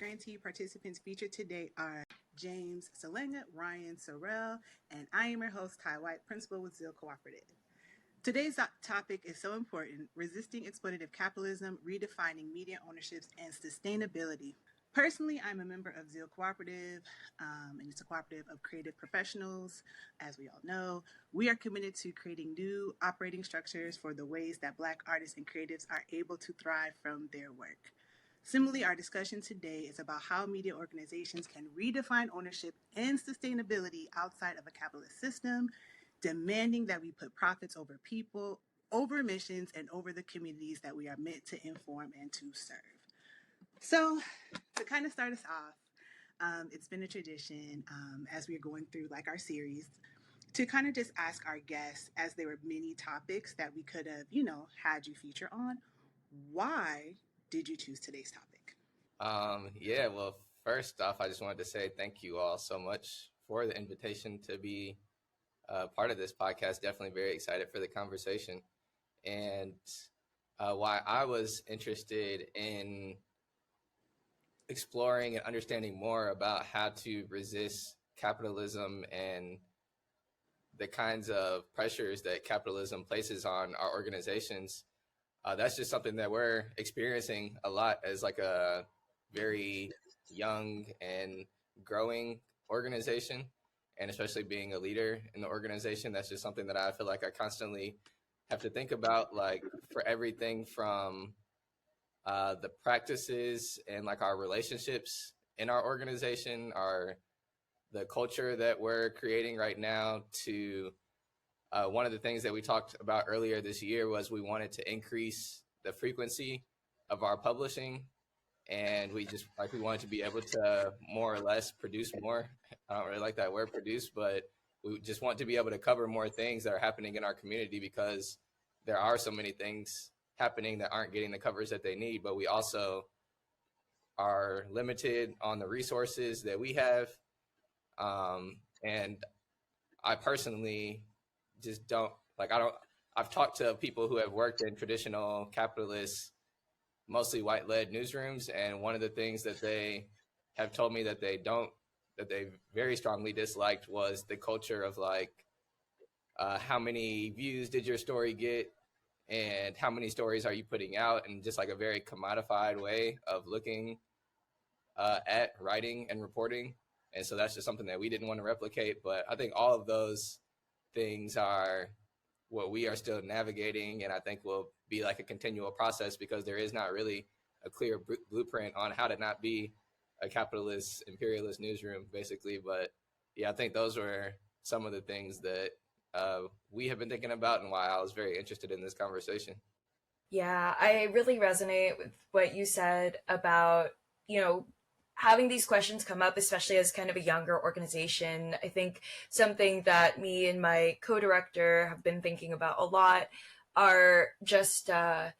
grantee participants featured today are James Salanga, Ryan Sorrell, and I am your host, Ty White, principal with ZEAL Cooperative. Today's topic is so important: resisting exploitative capitalism, redefining media ownerships, and sustainability. Personally, I'm a member of ZEAL Cooperative, and it's a cooperative of creative professionals. As we all know, we are committed to creating new operating structures for the ways that Black artists and creatives are able to thrive from their work. Similarly, our discussion today is about how media organizations can redefine ownership and sustainability outside of a capitalist system, demanding that we put profits over people, over missions, and over the communities that we are meant to inform and to serve. So, to kind of start us off, it's been a tradition as we're going through like our series to kind of just ask our guests, as there were many topics that we could have, had you feature on, why did you choose today's topic? Well, first off, I just wanted to say thank you all so much for the invitation to be part of this podcast. Definitely very excited for the conversation. And why I was interested in exploring and understanding more about how to resist capitalism and the kinds of pressures that capitalism places on our organizations. That's just something that we're experiencing a lot as like a very young and growing organization, and especially being a leader in the organization. That's just something that I feel like I constantly have to think about, like for everything from the practices and like our relationships in our organization, the culture that we're creating right now, to one of the things that we talked about earlier this year was we wanted to increase the frequency of our publishing, and we wanted to be able to more or less produce more. I don't really like that word produce, but we just want to be able to cover more things that are happening in our community, because there are so many things happening that aren't getting the coverage that they need, but we also are limited on the resources that we have. And I personally just I've talked to people who have worked in traditional capitalist, mostly white-led newsrooms, and one of the things that they have told me that they very strongly disliked was the culture of like, how many views did your story get, and how many stories are you putting out, and just like a very commodified way of looking at writing and reporting. And so that's just something that we didn't want to replicate. But I think all of those things are what we are still navigating, and I think will be like a continual process, because there is not really a clear blueprint on how to not be a capitalist, imperialist newsroom, basically. But yeah, I think those were some of the things that we have been thinking about, and why I was very interested in this conversation. Yeah, I really resonate with what you said about, having these questions come up, especially as kind of a younger organization. I think something that me and my co-director have been thinking about a lot are just, I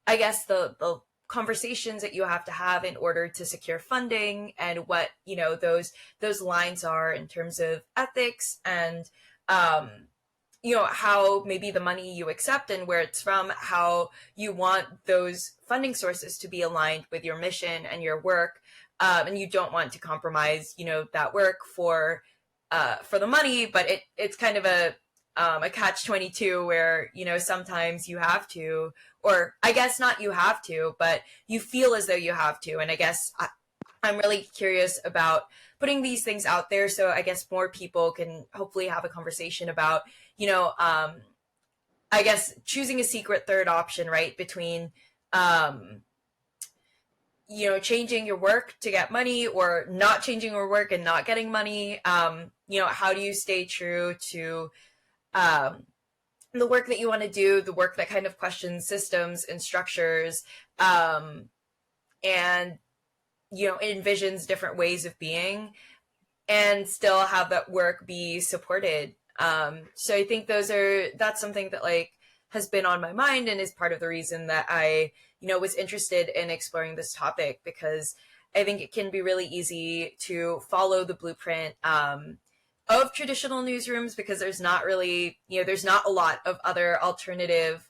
guess, the conversations that you have to have in order to secure funding, and what, those lines are in terms of ethics, and, how maybe the money you accept and where it's from, how you want those funding sources to be aligned with your mission and your work. And you don't want to compromise, that work for the money, but it's kind of a catch-22 where, sometimes you have to, or I guess not you have to, but you feel as though you have to. And I guess I'm really curious about putting these things out there, so I guess more people can hopefully have a conversation about, I guess choosing a secret third option, right, between changing your work to get money, or not changing your work and not getting money. How do you stay true to the work that you want to do, the work that kind of questions systems and structures, and, envisions different ways of being, and still have that work be supported. So I think that's something that like has been on my mind, and is part of the reason that I, was interested in exploring this topic, because I think it can be really easy to follow the blueprint of traditional newsrooms, because there's not really, there's not a lot of other alternative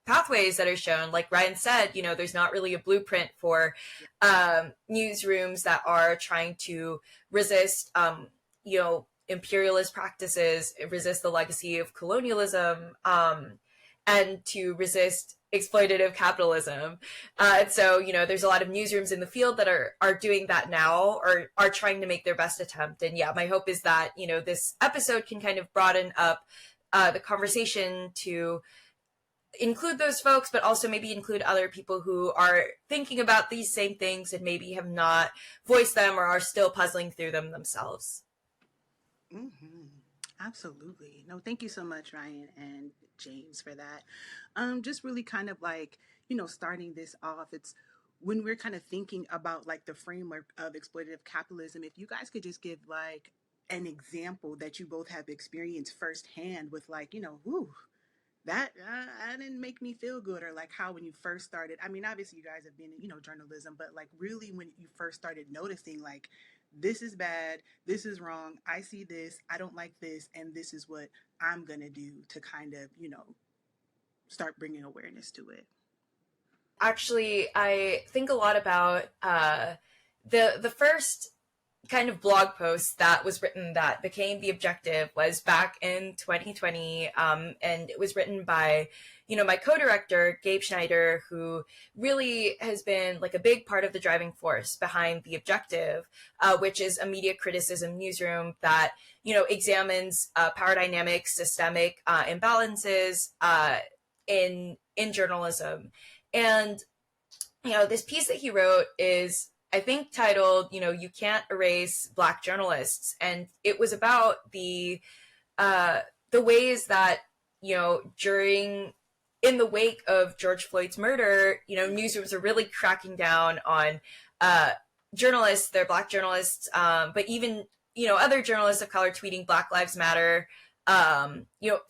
pathways that are shown. Like Ryan said, there's not really a blueprint for newsrooms that are trying to resist, imperialist practices, resist the legacy of colonialism, and to resist exploitative capitalism. And so, there's a lot of newsrooms in the field that are doing that now, or are trying to make their best attempt. And yeah, my hope is that, this episode can kind of broaden up the conversation to include those folks, but also maybe include other people who are thinking about these same things and maybe have not voiced them or are still puzzling through them themselves. Mm-hmm. Absolutely. No, thank you so much, Ryan and James, for that. Just really kind of like, starting this off, it's when we're kind of thinking about like the framework of exploitative capitalism, if you guys could just give like an example that you both have experienced firsthand with like, that didn't make me feel good, or like how when you first started, I mean, obviously you guys have been in, journalism, but like really when you first started noticing like, this is bad, this is wrong, I see this, I don't like this, and this is what I'm gonna do to kind of, start bringing awareness to it. Actually, I think a lot about the first kind of blog post that was written that became The Objective was back in 2020, and it was written by my co-director Gabe Schneider, who really has been like a big part of the driving force behind The Objective, which is a media criticism newsroom that examines power dynamics, systemic imbalances in journalism. And this piece that he wrote is, I think, titled, You Can't Erase Black Journalists. And it was about the ways that, in the wake of George Floyd's murder, newsrooms are really cracking down on journalists, they're Black journalists, but even, other journalists of color tweeting Black Lives Matter,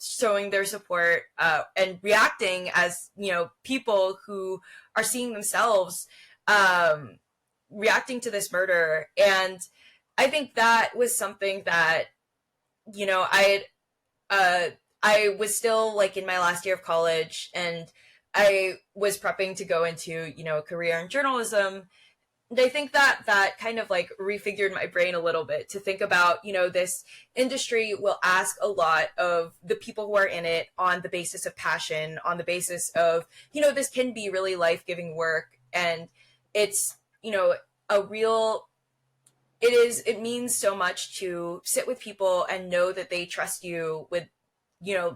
showing their support and reacting as, people who are seeing themselves reacting to this murder. And I think that was something that, I was still like in my last year of college, and I was prepping to go into, a career in journalism. And I think that kind of like refigured my brain a little bit to think about, this industry will ask a lot of the people who are in it on the basis of passion, on the basis of, this can be really life-giving work. And it's, it means so much to sit with people and know that they trust you with,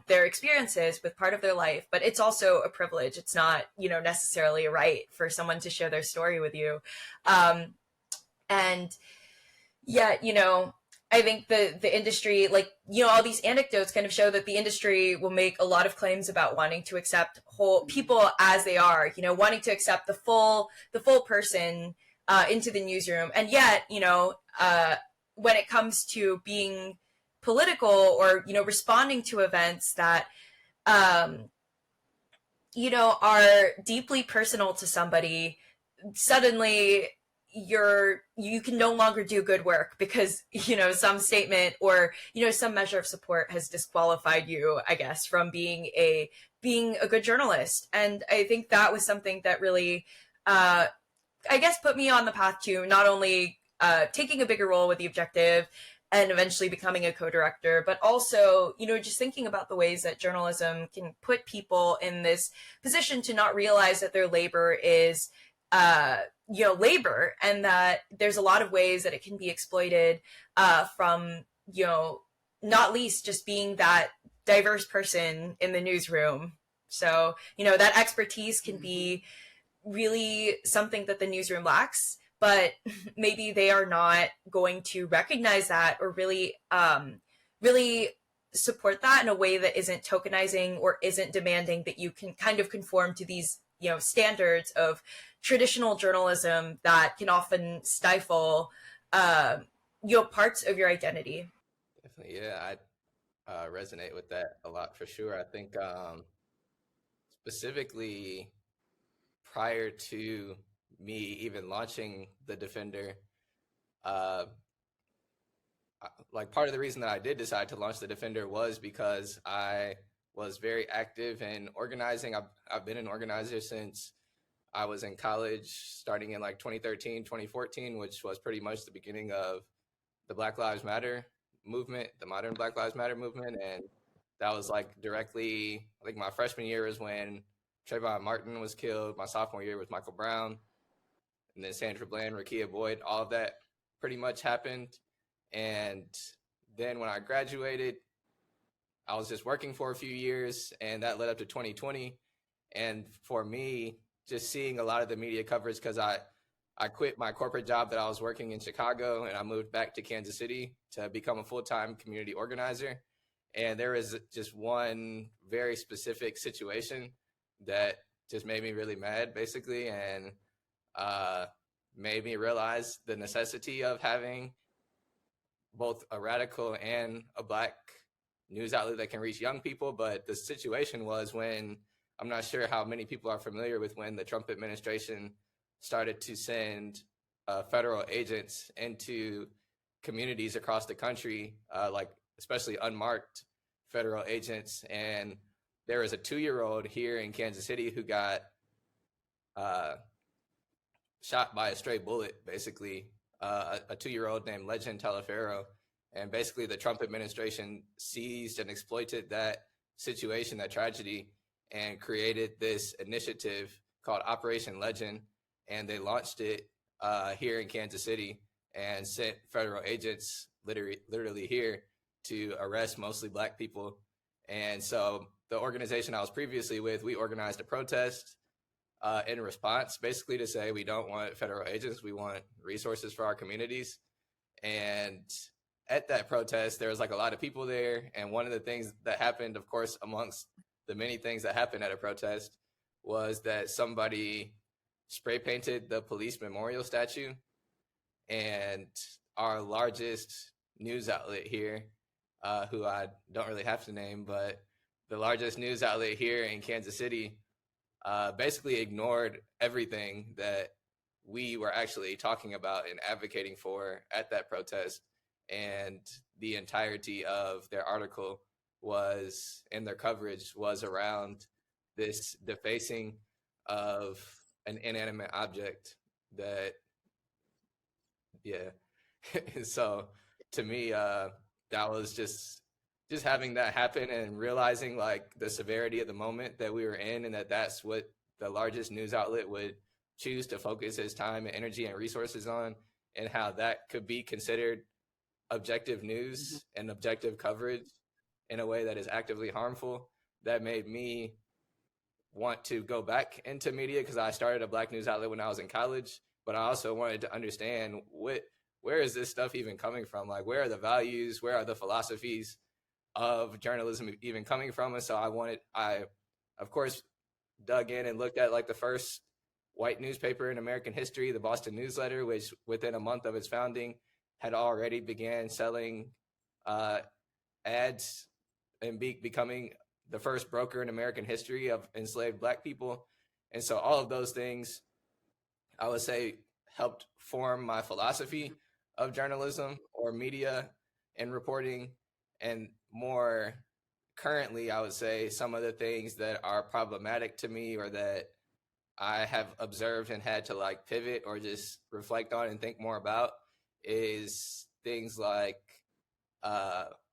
their experiences with part of their life, but it's also a privilege. It's not, necessarily a right for someone to share their story with you. And yeah, I think the industry, like, all these anecdotes kind of show that the industry will make a lot of claims about wanting to accept whole people as they are, wanting to accept the full person into the newsroom. And yet, when it comes to being political or, responding to events that, are deeply personal to somebody, suddenly you can no longer do good work because, some statement or, some measure of support has disqualified you, I guess, from being a good journalist. And I think that was something that really, I guess, put me on the path to not only taking a bigger role with The Objective and eventually becoming a co-director, but also, just thinking about the ways that journalism can put people in this position to not realize that their labor is, labor, and that there's a lot of ways that it can be exploited from, not least just being that diverse person in the newsroom. So, that expertise can be really something that the newsroom lacks, but maybe they are not going to recognize that or really support that in a way that isn't tokenizing or isn't demanding that you can kind of conform to these, standards of traditional journalism that can often stifle, parts of your identity. Definitely, yeah, I resonate with that a lot for sure. I think specifically prior to me even launching the Defender, like part of the reason that I did decide to launch the Defender was because I was very active in organizing. I've been an organizer since I was in college, starting in like 2013, 2014, which was pretty much the beginning of the Black Lives Matter movement, the modern Black Lives Matter movement. And that was like directly, I think my freshman year was when Trayvon Martin was killed. My sophomore year was Michael Brown. And then Sandra Bland, Rakia Boyd, all of that pretty much happened. And then when I graduated, I was just working for a few years, and that led up to 2020. And for me, just seeing a lot of the media coverage, because I quit my corporate job that I was working in Chicago, and I moved back to Kansas City to become a full-time community organizer. And there was just one very specific situation that just made me really mad, basically, and made me realize the necessity of having both a radical and a Black news outlet that can reach young people. But the situation was when, I'm not sure how many people are familiar with when the Trump administration started to send federal agents into communities across the country, like especially unmarked federal agents. And there was a 2-year-old here in Kansas City who got shot by a stray bullet, basically, a 2-year-old named Legend Telefero. And basically the Trump administration seized and exploited that situation, that tragedy, and created this initiative called Operation Legend. And they launched it here in Kansas City and sent federal agents literally here to arrest mostly Black people. And so the organization I was previously with, we organized a protest in response, basically to say we don't want federal agents, we want resources for our communities. And at that protest, there was like a lot of people there. And one of the things that happened, of course, amongst the many things that happened at a protest, was that somebody spray painted the police memorial statue. And our largest news outlet here, who I don't really have to name, but the largest news outlet here in Kansas City, basically ignored everything that we were actually talking about and advocating for at that protest. And the entirety of their article was, and their coverage was around this defacing of an inanimate object that, yeah. So to me, that was just having that happen and realizing like the severity of the moment that we were in, and that's what the largest news outlet would choose to focus his time and energy and resources on, and how that could be considered objective news and objective coverage in a way that is actively harmful. That made me want to go back into media, because I started a Black news outlet when I was in college, but I also wanted to understand where is this stuff even coming from? Like, where are the values? Where are the philosophies of journalism even coming from? And so I of course dug in and looked at like the first white newspaper in American history, the Boston Newsletter, which within a month of its founding had already began selling ads and becoming the first broker in American history of enslaved Black people. And so all of those things, I would say, helped form my philosophy of journalism or media and reporting. And more currently, I would say some of the things that are problematic to me, or that I have observed and had to like pivot or just reflect on and think more about, is things like,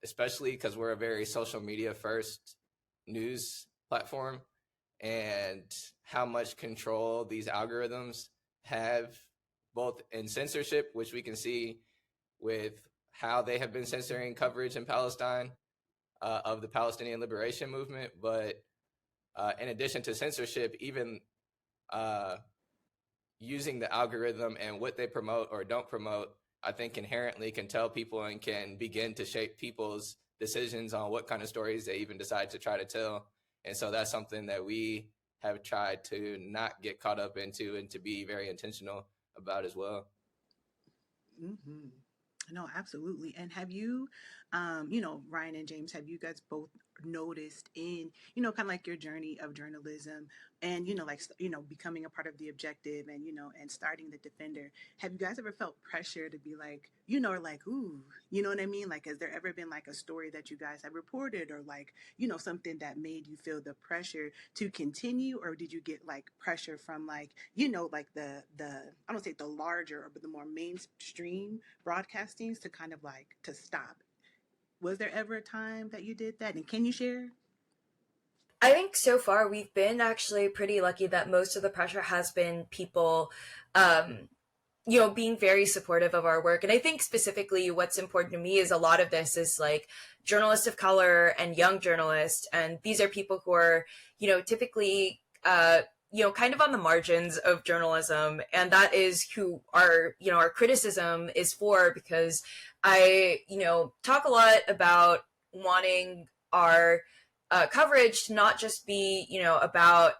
especially because we're a very social media first news platform, and how much control these algorithms have, both in censorship, which we can see with how they have been censoring coverage in Palestine of the Palestinian liberation movement. But in addition to censorship, even using the algorithm and what they promote or don't promote, I think inherently can tell people and can begin to shape people's decisions on what kind of stories they even decide to try to tell. And so that's something that we have tried to not get caught up into, and to be very intentional about as well. No, absolutely. And have you, Ryan and James, have you guys both noticed in, kind of like your journey of journalism and, like, becoming a part of the Objective and, and starting the Defender? Have you guys ever felt pressure to be like, or like, ooh, you know what I mean? Like, has there ever been like a story that you guys have reported or like, something that made you feel the pressure to continue? Or did you get like pressure from like, like I don't say the larger, but the more mainstream broadcastings to kind of like to stop? Was there ever a time that you did that? And can you share? I think so far we've been actually pretty lucky that most of the pressure has been people, um, being very supportive of our work. And I think specifically what's important to me is a lot of this is like journalists of color and young journalists. And these are people who are, typically, kind of on the margins of journalism. And that is who our criticism is for, because I, talk a lot about wanting our coverage to not just be, about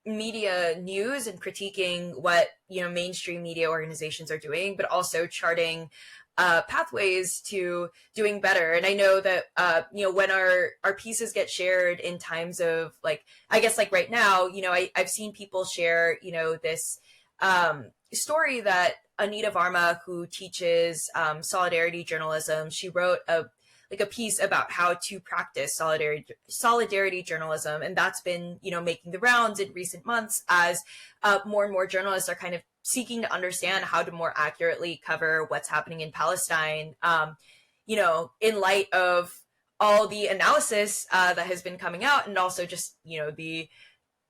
media news and critiquing what mainstream media organizations are doing, but also charting pathways to doing better. And I know that when our pieces get shared in times of like, I guess like right now, I've seen people share this story that Anita Varma, who teaches solidarity journalism, she wrote a piece about how to practice solidarity journalism, and that's been making the rounds in recent months as more and more journalists are kind of seeking to understand how to more accurately cover what's happening in Palestine, in light of all the analysis that has been coming out, and also just the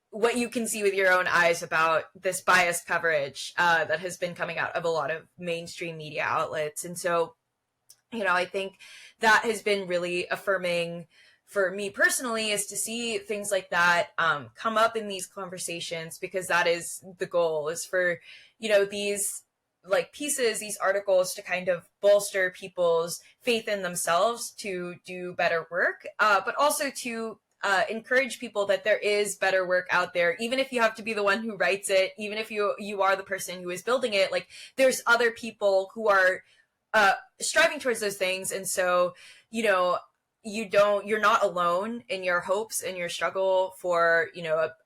what you can see with your own eyes about this biased coverage that has been coming out of a lot of mainstream media outlets. And so I think that has been really affirming for me personally, is to see things like that come up in these conversations, because that is the goal, is for, these like pieces, these articles to kind of bolster people's faith in themselves to do better work, but also to encourage people that there is better work out there, even if you have to be the one who writes it, even if you are the person who is building it. Like, there's other people who are striving towards those things. And so, you're not alone in your hopes and your struggle for,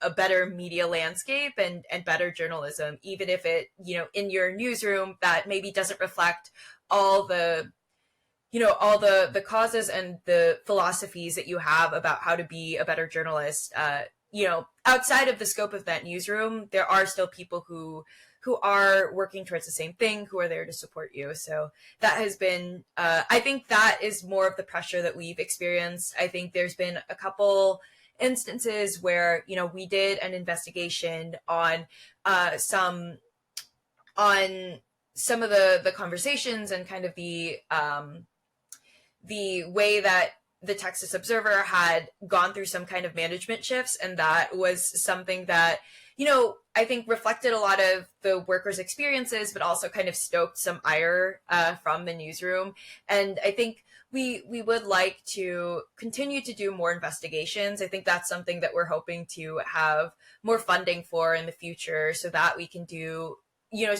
a better media landscape and better journalism, even if it, in your newsroom that maybe doesn't reflect all the causes and the philosophies that you have about how to be a better journalist. Outside of the scope of that newsroom, there are still people who are working towards the same thing, who are there to support you. So that has been, I think that is more of the pressure that we've experienced. I think there's been a couple instances where, we did an investigation on some of the conversations and kind of the way that the Texas Observer had gone through some kind of management shifts. And that was something that, I think reflected a lot of the workers' experiences, but also kind of stoked some ire from the newsroom. And I think we would like to continue to do more investigations. I think that's something that we're hoping to have more funding for in the future, so that we can do,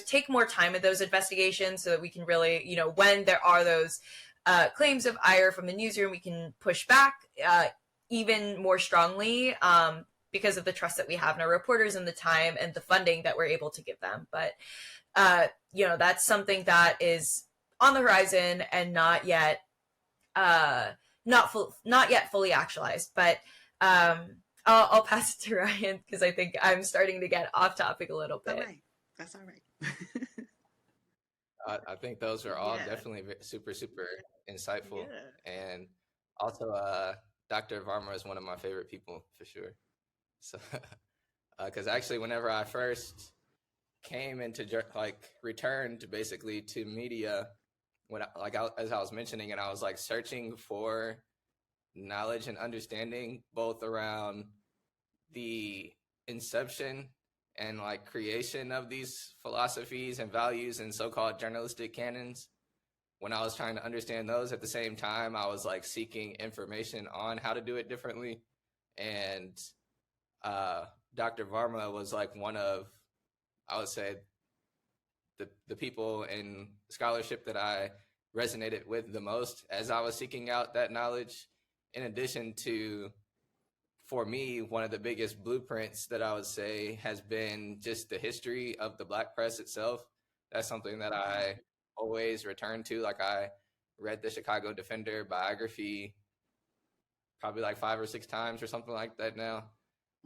take more time at those investigations, so that we can really, when there are those claims of ire from the newsroom, we can push back even more strongly, because of the trust that we have in our reporters and the time and the funding that we're able to give them. But, that's something that is on the horizon and not yet fully actualized. But I'll pass it to Ryan, because I think I'm starting to get off topic a little bit. All right. That's all right. I think those are all definitely super, super insightful. Yeah. And also, Dr. Varma is one of my favorite people for sure. So, because actually, whenever I first came into returned basically to media, as I was mentioning, and I was like searching for knowledge and understanding both around the inception and like creation of these philosophies and values and so-called journalistic canons. When I was trying to understand those, at the same time, I was like seeking information on how to do it differently. And Dr. Varma was like one of, I would say, the people in scholarship that I resonated with the most as I was seeking out that knowledge. in addition to, for me, one of the biggest blueprints that I would say has been just the history of the Black press itself. That's something that I always return to. Like, I read the Chicago Defender biography probably like 5 or 6 times or something like that now.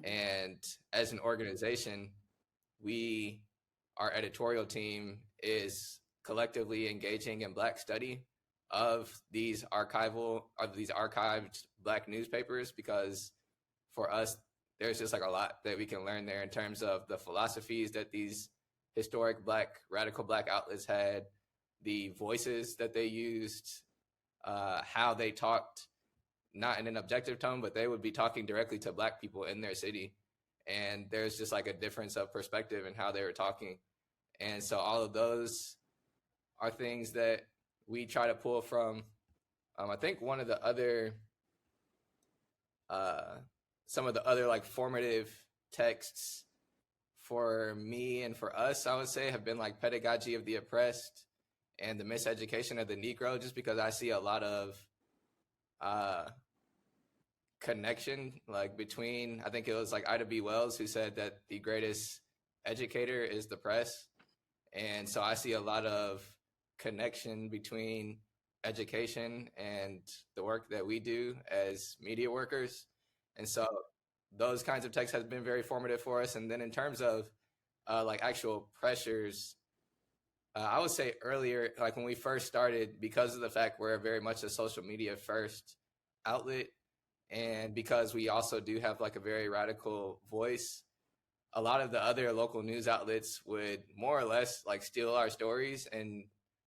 And as an organization, our editorial team is collectively engaging in Black study of these archived Black newspapers, because for us, there's just like a lot that we can learn there in terms of the philosophies that these historic radical Black outlets had, the voices that they used, how they talked, not in an objective tone, but they would be talking directly to Black people in their city. And there's just like a difference of perspective in how they were talking. And so all of those are things that we try to pull from. I think one of the other, some of the other like formative texts for me and for us, I would say, have been like Pedagogy of the Oppressed and The Miseducation of the Negro, just because I see a lot of connection like between, I think it was like Ida B. Wells who said that the greatest educator is the press. And so I see a lot of connection between education and the work that we do as media workers. And so those kinds of texts have been very formative for us. And then in terms of like actual pressures, I would say earlier, like when we first started, because of the fact we're very much a social media first outlet, and because we also do have like a very radical voice, a lot of the other local news outlets would more or less like steal our stories and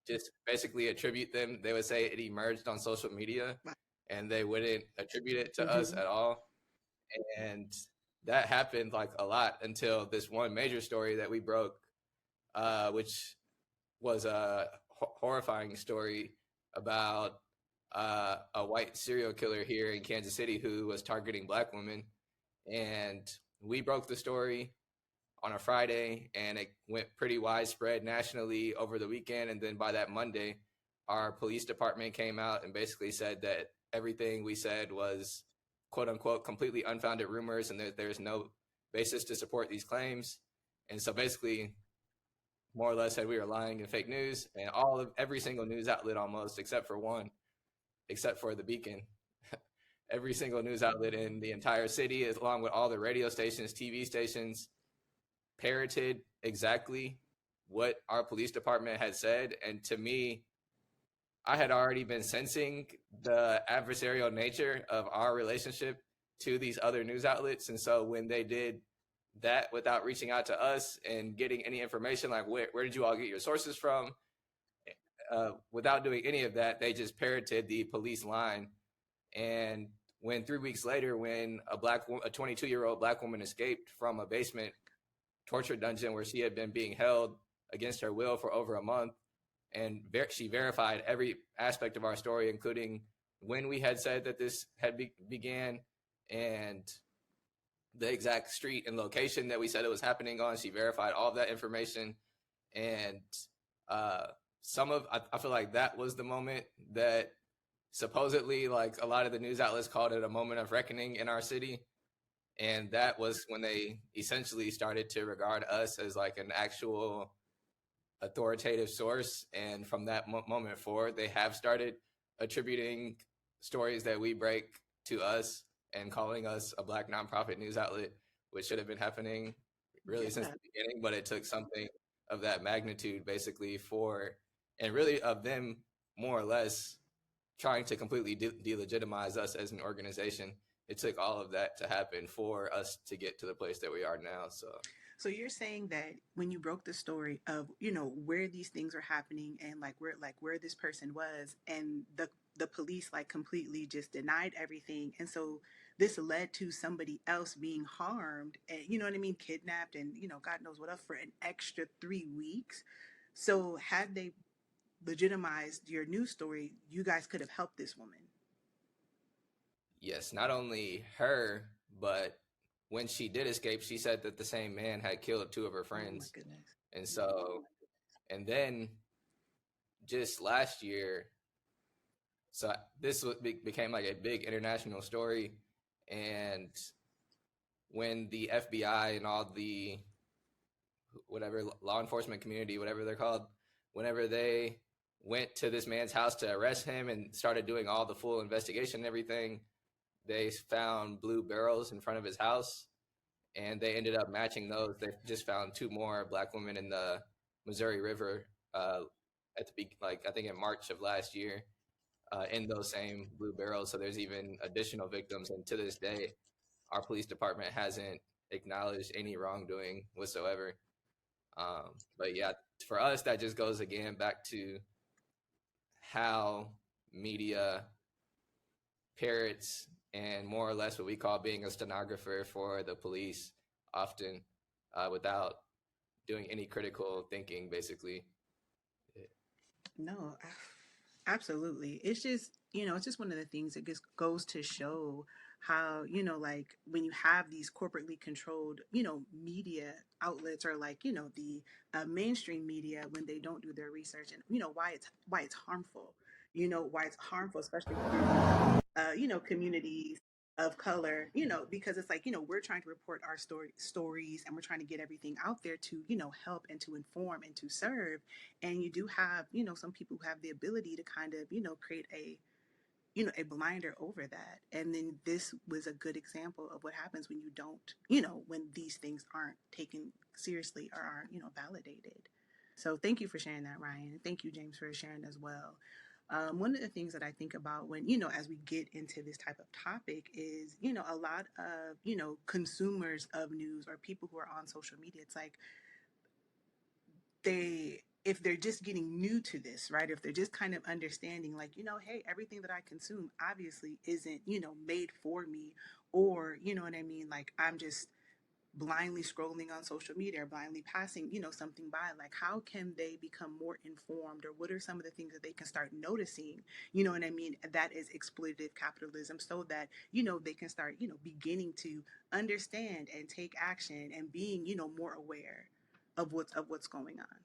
just basically attribute them. They would say it emerged on social media, and they wouldn't attribute it to us at all. And that happened like a lot until this one major story that we broke, which was a horrifying story about a white serial killer here in Kansas City who was targeting Black women. And we broke the story on a Friday, and it went pretty widespread nationally over the weekend. And then by that Monday, our police department came out and basically said that everything we said was quote unquote completely unfounded rumors, and there's no basis to support these claims. And so basically, more or less said we were lying and fake news. And every single news outlet almost, except for one, except for the Beacon, every single news outlet in the entire city, along with all the radio stations, TV stations, parroted exactly what our police department had said. And to me, I had already been sensing the adversarial nature of our relationship to these other news outlets. And so when they did that without reaching out to us and getting any information, like where did you all get your sources from? Without doing any of that, they just parroted the police line. And when 3 weeks later, when a 22-year-old Black woman escaped from a basement torture dungeon where she had been being held against her will for over a month, and she verified every aspect of our story, including when we had said that this had began and the exact street and location that we said it was happening on. She verified all of that information. And I feel like that was the moment that supposedly like a lot of the news outlets called it a moment of reckoning in our city. And that was when they essentially started to regard us as like an actual authoritative source. And from that moment forward, they have started attributing stories that we break to us and calling us a Black nonprofit news outlet, which should have been happening really since the beginning. But it took something of that magnitude basically and really of them more or less trying to completely delegitimize us as an organization. It took all of that to happen for us to get to the place that we are now. So you're saying that when you broke the story of, where these things are happening and where this person was, and the police like completely just denied everything. And so this led to somebody else being harmed and, kidnapped and, God knows what else for an extra 3 weeks. So had they legitimized your news story, you guys could have helped this woman. Yes, not only her, but when she did escape, she said that the same man had killed 2 of her friends. Oh my goodness. And so, and then just last year, So this became like a big international story. And when the FBI and all the whatever law enforcement community, whatever they're called, whenever they went to this man's house to arrest him and started doing all the full investigation and everything, they found blue barrels in front of his house, and they ended up matching those. They just found 2 more black women in the Missouri River at the I think in March of last year in those same blue barrels. So there's even additional victims, and to this day, our police department hasn't acknowledged any wrongdoing whatsoever. But yeah, for us, that just goes again back to how media parrots and more or less what we call being a stenographer for the police, often without doing any critical thinking, basically. No, absolutely. It's just, it's just one of the things that just goes to show how, like when you have these corporately controlled, media outlets, or like, the mainstream media, when they don't do their research, and, why it's harmful, why it's harmful, especially for, communities of color, because it's like, we're trying to report our stories, and we're trying to get everything out there to, help and to inform and to serve. And you do have, some people who have the ability to kind of, create a blinder over that. And then this was a good example of what happens when you don't, when these things aren't taken seriously or aren't, validated. So thank you for sharing that, Ryan. And thank you, James, for sharing as well. One of the things that I think about when, as we get into this type of topic is, a lot of, consumers of news or people who are on social media, it's like if they're just getting new to this, right? If they're just kind of understanding like, hey, everything that I consume obviously isn't, made for me, or, you know what I mean? Like I'm just blindly scrolling on social media or blindly passing, something by. Like how can they become more informed, or what are some of the things that they can start noticing, you know what I mean, that is exploitative capitalism, so that, they can start, beginning to understand and take action and being, more aware of what's going on.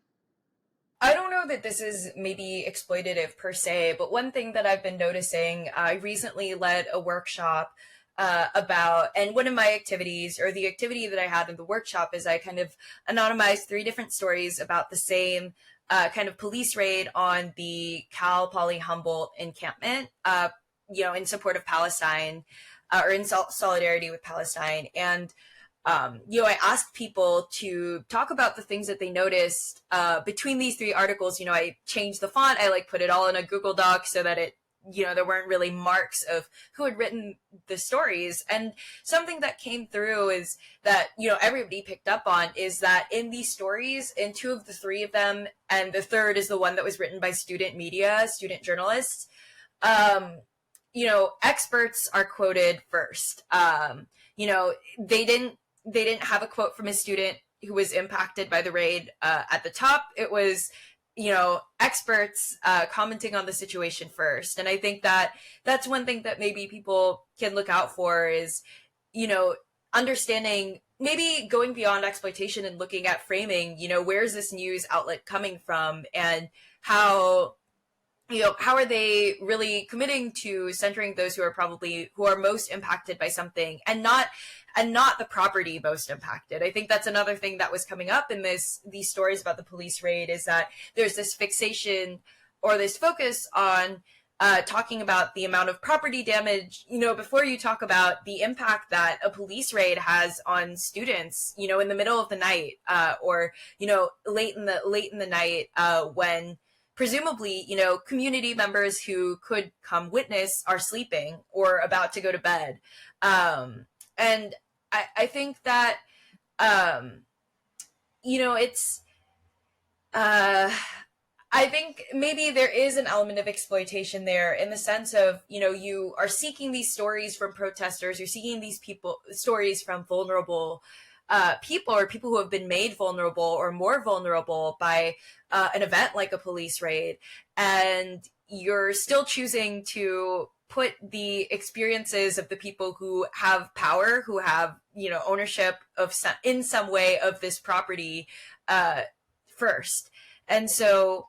I don't know that this is maybe exploitative per se, but one thing that I've been noticing, I recently led a workshop about, and one of my activities, or the activity that I had in the workshop, is I kind of anonymized 3 different stories about the same kind of police raid on the Cal Poly Humboldt encampment, in support of Palestine, or in solidarity with Palestine. And I asked people to talk about the things that they noticed between these 3 articles. I changed the font. I put it all in a Google Doc so that it, there weren't really marks of who had written the stories. And something that came through is that, everybody picked up on is that in these stories, in 2 of the 3 of them, and the third is the one that was written by student journalists, experts are quoted first. They didn't have a quote from a student who was impacted by the raid at the top. It was, experts commenting on the situation first. And I think that that's one thing that maybe people can look out for is, understanding, maybe going beyond exploitation and looking at framing, where's this news outlet coming from, and how are they really committing to centering those who are most impacted by something, and not the property most impacted. I think that's another thing that was coming up in these stories about the police raid, is that there's this fixation or this focus on talking about the amount of property damage, before you talk about the impact that a police raid has on students, in the middle of the night, or, late in the night, when presumably, community members who could come witness are sleeping or about to go to bed. And I think that, it's, I think maybe there is an element of exploitation there, in the sense of, you are seeking these stories from protesters, you're seeking these stories from vulnerable people, or people who have been made vulnerable or more vulnerable by an event like a police raid, and you're still choosing to put the experiences of the people who have power, who have, ownership of in some way of this property first. And so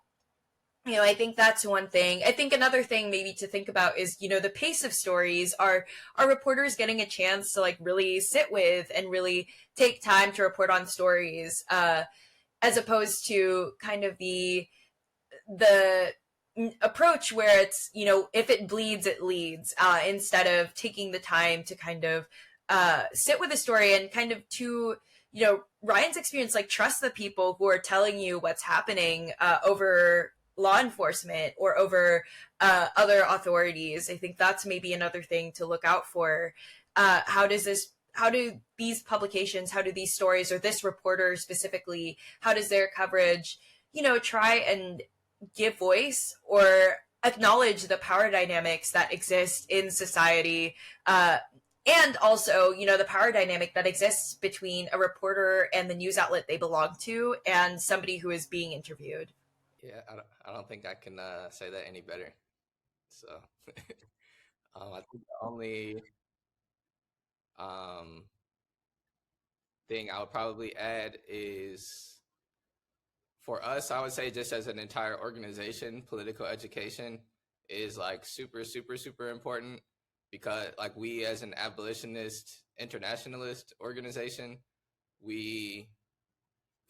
I think that's one thing. I think another thing maybe to think about is, the pace of stories. Are reporters getting a chance to like really sit with and really take time to report on stories, as opposed to kind of the approach where it's, if it bleeds, it leads, instead of taking the time to kind of sit with a story and kind of to, Ryan's experience, like trust the people who are telling you what's happening, over law enforcement or over other authorities. I think that's maybe another thing to look out for. How do these publications, how do these stories, or this reporter specifically, how does their coverage, try and give voice or acknowledge the power dynamics that exist in society, and also, the power dynamic that exists between a reporter and the news outlet they belong to and somebody who is being interviewed. Yeah, I don't think I can say that any better. So I think the only um, thing I would probably add is, for us, I would say, just as an entire organization, political education is like super, super, super important, because like we as an abolitionist internationalist organization, we,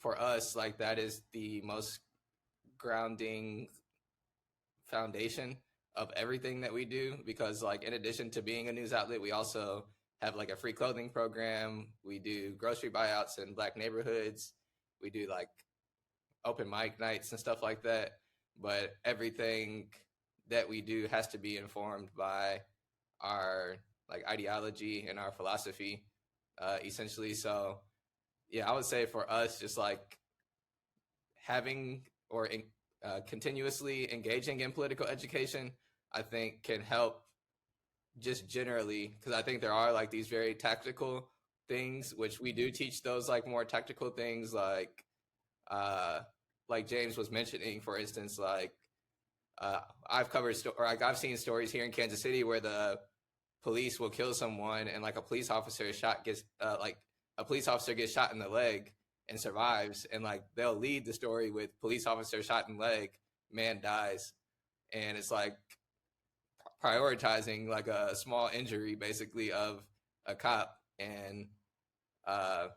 for us, like that is the most grounding foundation of everything that we do, because like in addition to being a news outlet, we also have like a free clothing program. We do grocery buyouts in Black neighborhoods. We do like open mic nights and stuff like that. But everything that we do has to be informed by our like ideology and our philosophy, essentially. So yeah, I would say for us, just like having or continuously engaging in political education, I think can help just generally, because I think there are like these very tactical things, which we do teach those like more tactical things, like James was mentioning, for instance, like I've covered or like I've seen stories here in Kansas City where the police will kill someone and like a police officer gets shot in the leg and survives, and like they'll lead the story with police officer shot in leg, man dies, and it's like prioritizing like a small injury basically of a cop, uh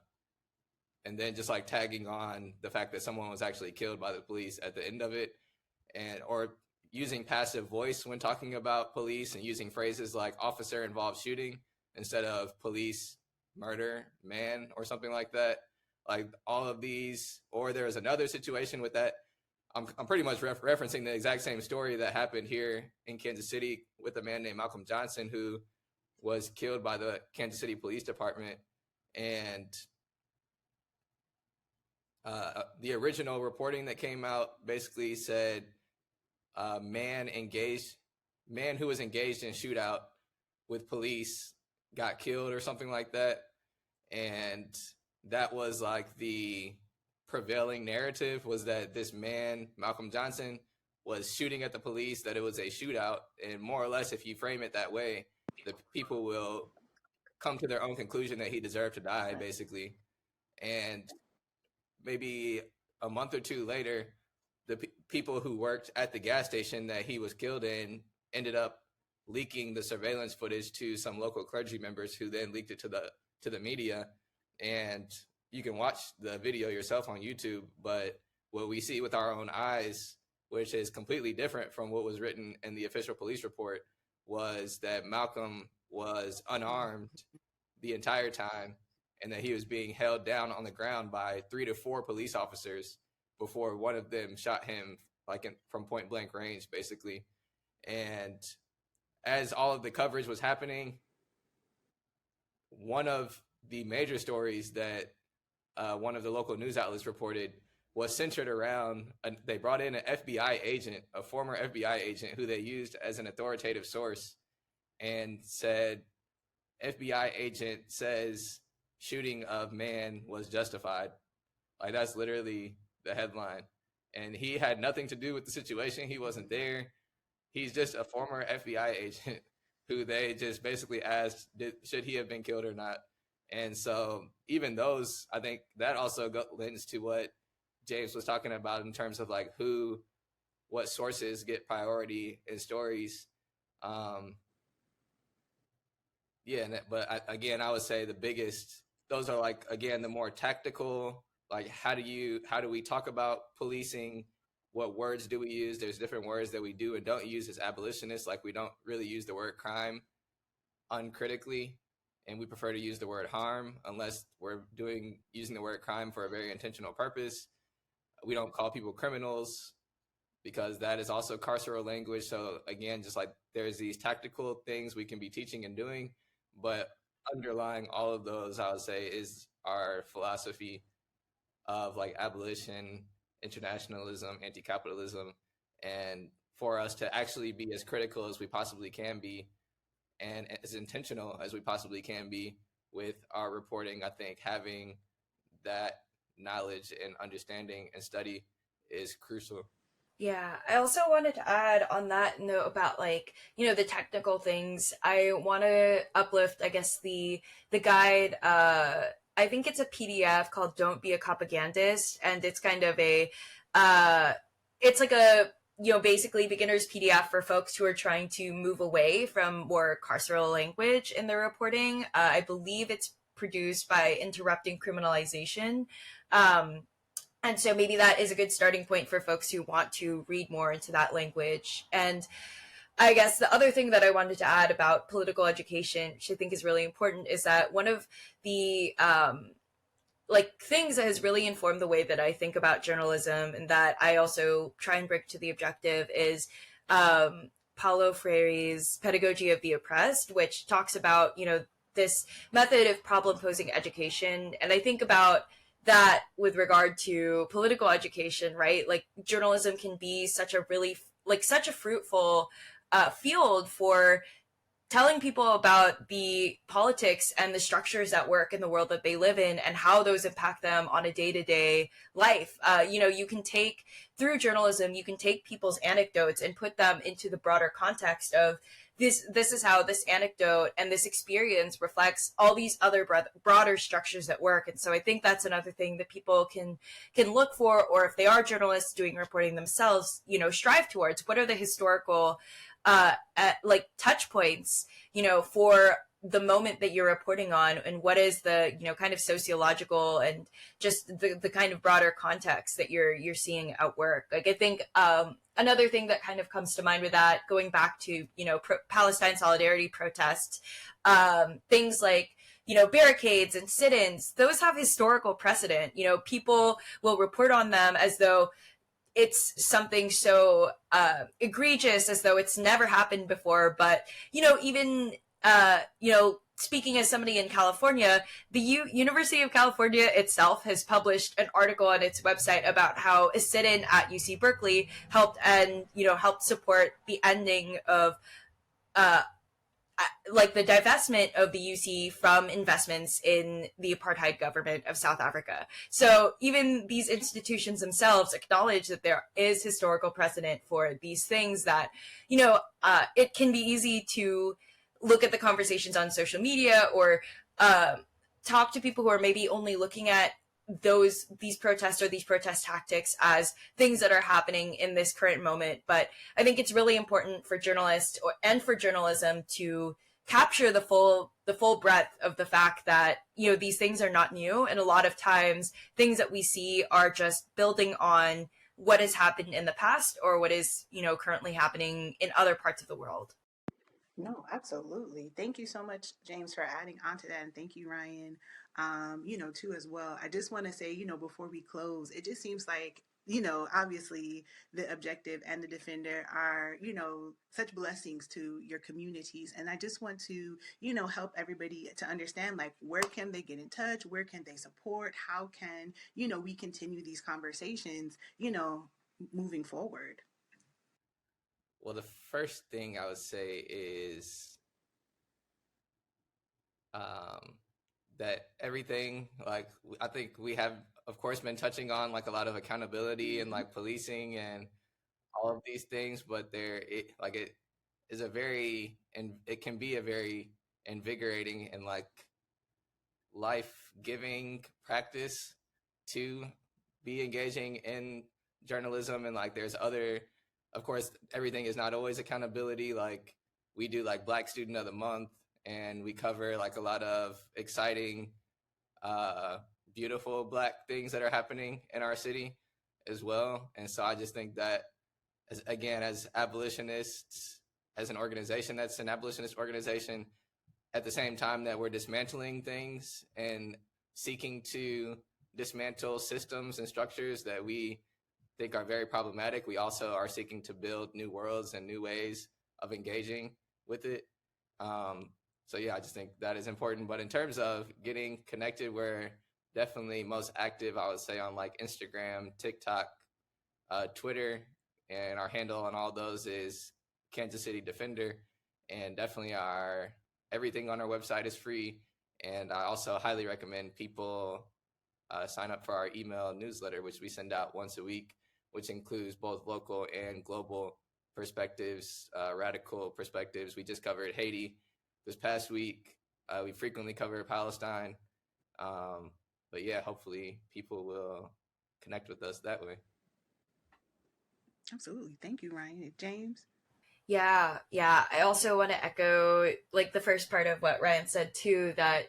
and then just like tagging on the fact that someone was actually killed by the police at the end of it, and or using passive voice when talking about police and using phrases like officer involved shooting instead of police murder man or something like that. Like all of these, or there's another situation with that. I'm pretty much referencing the exact same story that happened here in Kansas City with a man named Malcolm Johnson who was killed by the Kansas City Police Department. And the original reporting that came out basically said man who was engaged in shootout with police got killed or something like that. And that was like the prevailing narrative, was that this man, Malcolm Johnson, was shooting at the police, that it was a shootout. And more or less, if you frame it that way, the people will come to their own conclusion that he deserved to die, basically. And maybe a month or two later, the people who worked at the gas station that he was killed in ended up leaking the surveillance footage to some local clergy members, who then leaked it to the media. And you can watch the video yourself on YouTube, but what we see with our own eyes, which is completely different from what was written in the official police report, was that Malcolm was unarmed the entire time, and that he was being held down on the ground by 3 to 4 police officers before one of them shot him from point blank range, basically. And as all of the coverage was happening, one of the major stories that one of the local news outlets reported was centered around, they brought in an FBI agent, a former FBI agent, who they used as an authoritative source, and said, FBI agent says shooting of man was justified. Like, that's literally the headline. And he had nothing to do with the situation. He wasn't there. He's just a former FBI agent who they just basically asked, should he have been killed or not? And so even those, I think that also lends to what James was talking about in terms of like who what sources get priority in stories. Again, I would say those are like, again, the more tactical, like how do we talk about policing? What words do we use? There's different words that we do and don't use as abolitionists. Like we don't really use the word crime uncritically, and we prefer to use the word harm unless we're using the word crime for a very intentional purpose. We don't call people criminals because that is also carceral language. So again, just like there's these tactical things we can be teaching and doing, but underlying all of those, I would say, is our philosophy of like abolition, internationalism, anti-capitalism, and for us to actually be as critical as we possibly can be and as intentional as we possibly can be with our reporting, I think having that knowledge and understanding and study is crucial. Yeah, I also wanted to add on that note about like, the technical things. I want to uplift, I guess, the guide. I think it's a PDF called "Don't Be a Propagandist," and it's kind of it's like a basically beginner's PDF for folks who are trying to move away from more carceral language in their reporting. I believe it's produced by Interrupting Criminalization. And so maybe that is a good starting point for folks who want to read more into that language. And I guess the other thing that I wanted to add about political education, which I think is really important, is that one of the things that has really informed the way that I think about journalism and that I also try and bring to the objective is Paulo Freire's Pedagogy of the Oppressed, which talks about, this method of problem posing education. And I think about that with regard to political education, right? Like journalism can be such a fruitful field for telling people about the politics and the structures that work in the world that they live in and how those impact them on a day-to-day life. You can take, through journalism, you can take people's anecdotes and put them into the broader context of this is how this anecdote and this experience reflects all these other broader structures at work. And so I think that's another thing that people can look for, or if they are journalists doing reporting themselves, strive towards. What are the historical touch points, for the moment that you're reporting on, and what is the, kind of sociological and just the kind of broader context that you're seeing at work. Like, I think another thing that kind of comes to mind with that, going back to, Palestine solidarity protests, things like, barricades and sit-ins, those have historical precedent. People will report on them as though it's something so egregious, as though it's never happened before. But, even, speaking as somebody in California, the University of California itself has published an article on its website about how a sit-in at UC Berkeley helped support the ending of the divestment of the UC from investments in the apartheid government of South Africa. So even these institutions themselves acknowledge that there is historical precedent for these things that, it can be easy to look at the conversations on social media or talk to people who are maybe only looking at these protests or these protest tactics as things that are happening in this current moment. But I think it's really important for journalists and for journalism to capture the full breadth of the fact that, these things are not new. And a lot of times things that we see are just building on what has happened in the past or what is, currently happening in other parts of the world. No, absolutely. Thank you so much, James, for adding on to that. And thank you, Ryan, too, as well. I just want to say, before we close, it just seems like, obviously the objective and the defender are, such blessings to your communities. And I just want to, help everybody to understand, like, where can they get in touch? Where can they support? How can, we continue these conversations, moving forward? Well, the first thing I would say is that everything, like, I think we have, of course, been touching on like a lot of accountability and like policing and all of these things, but it is it can be a very invigorating and like life-giving practice to be engaging in journalism. And like there's other of course, everything is not always accountability. Like we do like Black Student of the Month, and we cover like a lot of exciting, beautiful Black things that are happening in our city as well. And so I just think that, as abolitionists, as an organization that's an abolitionist organization, at the same time that we're dismantling things and seeking to dismantle systems and structures that we think are very problematic, we also are seeking to build new worlds and new ways of engaging with it. So yeah, I just think that is important. But in terms of getting connected, we're definitely most active, I would say, on like Instagram, TikTok, Twitter, and our handle on all those is Kansas City Defender. And definitely everything on our website is free. And I also highly recommend people sign up for our email newsletter, which we send out once a week, which includes both local and global perspectives, radical perspectives. We just covered Haiti this past week. We frequently cover Palestine. But yeah, hopefully people will connect with us that way. Absolutely. Thank you, Ryan. James? Yeah. I also want to echo like the first part of what Ryan said too, that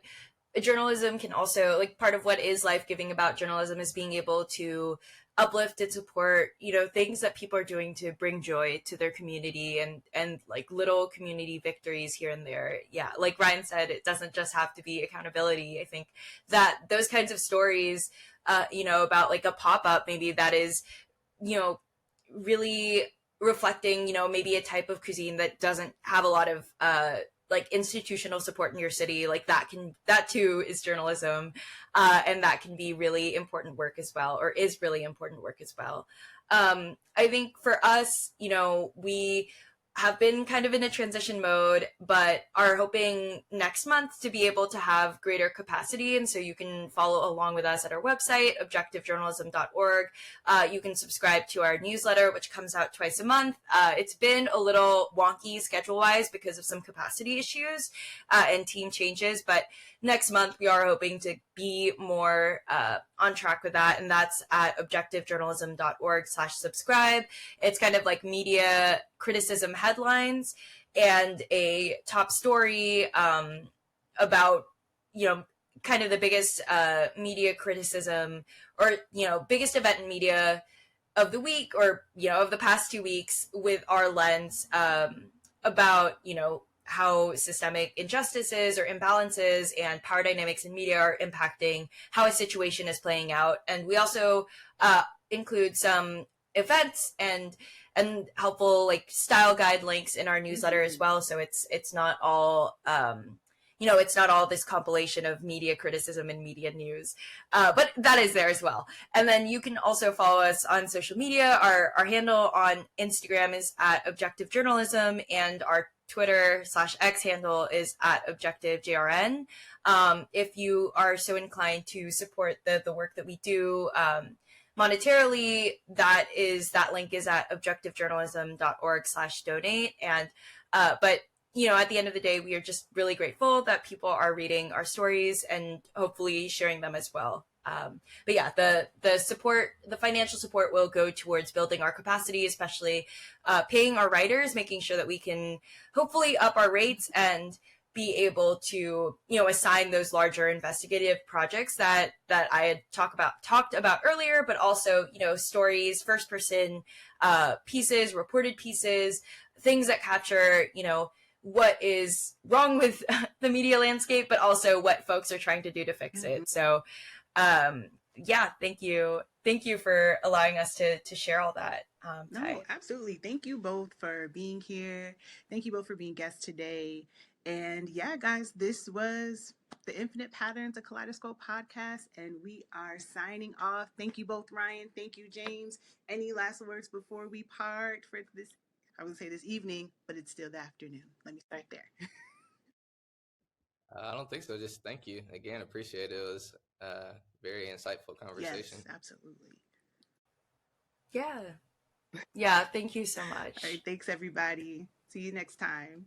journalism can also, like, part of what is life-giving about journalism is being able to uplift and support, things that people are doing to bring joy to their community, and like little community victories here and there. Yeah, like Ryan said, it doesn't just have to be accountability. I think that those kinds of stories, about like a pop-up maybe that is, really reflecting, maybe a type of cuisine that doesn't have a lot of like institutional support in your city, like that too is journalism, and that can be really important work as well, or is really important work as well. I think for us, we have been kind of in a transition mode, but are hoping next month to be able to have greater capacity. And so you can follow along with us at our website, objectivejournalism.org. You can subscribe to our newsletter, which comes out twice a month. It's been a little wonky schedule-wise because of some capacity issues and team changes, but next month we are hoping to be more on track with that, and that's at objectivejournalism.org/subscribe. It's kind of like media criticism headlines and a top story about, kind of the biggest media criticism, or, biggest event in media of the week, or, of the past 2 weeks, with our lens about, how systemic injustices or imbalances and power dynamics in media are impacting how a situation is playing out. And we also include some events and helpful like style guide links in our newsletter as well. So it's not all it's not all this compilation of media criticism and media news, but that is there as well. And then you can also follow us on social media. Our handle on Instagram is at Objective Journalism, and our Twitter/X handle is at ObjectiveJRN. If you are so inclined to support the work that we do monetarily, that link is at objectivejournalism.org/donate. And but at the end of the day, we are just really grateful that people are reading our stories and hopefully sharing them as well. But yeah, the support, the financial support, will go towards building our capacity, especially paying our writers, making sure that we can hopefully up our rates and be able to, assign those larger investigative projects that I had talked about earlier, but also, stories, first person pieces, reported pieces, things that capture, what is wrong with the media landscape, but also what folks are trying to do to fix it. So yeah, thank you for allowing us to share all that. No, absolutely. Thank you both for being here. Thank you both for being guests today. And yeah, guys, this was the Infinite Patterns of Kaleidoscope podcast, and we are signing off. Thank you both, Ryan. Thank you, James. Any last words before we part for this? I would say this evening, but it's still the afternoon. Let me start there. I don't think so. Just thank you again. Appreciate it. It was a very insightful conversation. Yes, absolutely. Yeah. Thank you so much. All right. Thanks, everybody. See you next time.